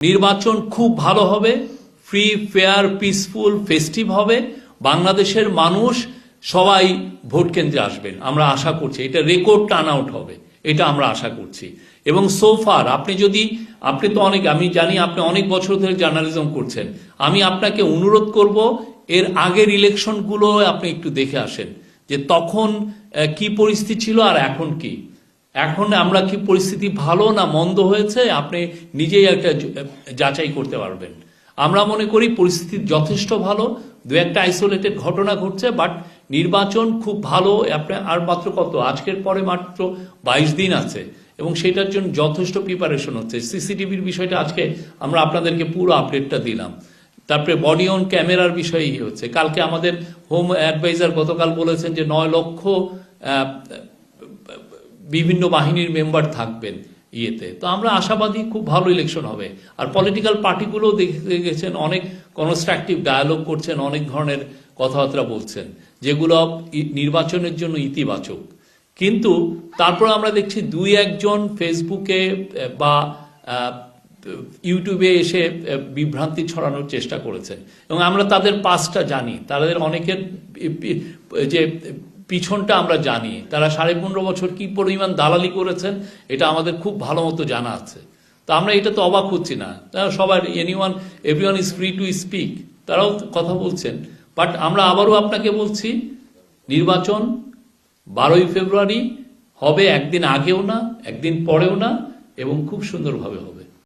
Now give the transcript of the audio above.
নির্বাচন খুব ভালো হবে, ফ্রি ফেয়ার পিসফুল ফেস্টিভ হবে, বাংলাদেশের মানুষ সবাই ভোট কেন্দ্রে আসবেন আমরা আশা করছি, এটা রেকর্ড টার্ন আউট হবে, এটা আমরা আশা করছি। এবং সোফার আপনি তো অনেক, আমি জানি আপনি অনেক বছর ধরে জার্নালিজম করছেন, আমি আপনাকে অনুরোধ করব এর আগের ইলেকশনগুলো আপনি একটু দেখে আসেন যে তখন কি পরিস্থিতি ছিল আর এখন কি, এখন আমরা কি পরিস্থিতি ভালো না মন্দ হয়েছে আপনি নিজেই একটা যাচাই করতে পারবেন। আমরা মনে করি পরিস্থিতি যথেষ্ট ভালো, দু একটা আইসোলেটেড ঘটনা ঘটছে, বাট নির্বাচন খুব ভালো। আপনি আর মাত্র কত, আজকের পরে মাত্র 22 দিন আছে এবং সেটার জন্য যথেষ্ট প্রিপারেশন হচ্ছে। সিসিটিভির বিষয়টা আজকে আমরা আপনাদেরকে পুরো আপডেটটা দিলাম। তারপরে বডি অন ক্যামেরার বিষয়ে হচ্ছে, কালকে আমাদের হোম অ্যাডভাইজার গতকাল বলেছেন যে 9 লক্ষ বিভিন্ন বাহিনীর মেম্বার থাকবেন ইয়েতে। তো আমরা আশাবাদী খুব ভালো ইলেকশন হবে। আর পলিটিক্যাল পার্টিগুলো দেখে গেছেন অনেক কনস্ট্রাকটিভ ডায়ালগ করছেন, অনেক ধরনের কথাবার্তা বলছেন যেগুলো নির্বাচনের জন্য ইতিবাচক। কিন্তু তারপর আমরা দেখছি দুই একজন ফেসবুকে বা ইউটিউবে এসে বিভ্রান্তি ছড়ানোর চেষ্টা করেছেন এবং আমরা তাদের পাসটা জানি, তাদের অনেকের যে পিছনটা আমরা জানি, তারা 15.5 বছর কি পরিমাণ দালালি করেছেন এটা আমাদের খুব ভালো মতো জানা আছে। তো আমরা এটা তো অবাক হচ্ছি না, তারা সবার everyone is free to speak, তারাও কথা বলছেন। বাট আমরা আবারও আপনাকে বলছি নির্বাচন 12ই ফেব্রুয়ারি হবে, একদিন আগেও না একদিন পরেও না, এবং খুব সুন্দরভাবে হবে।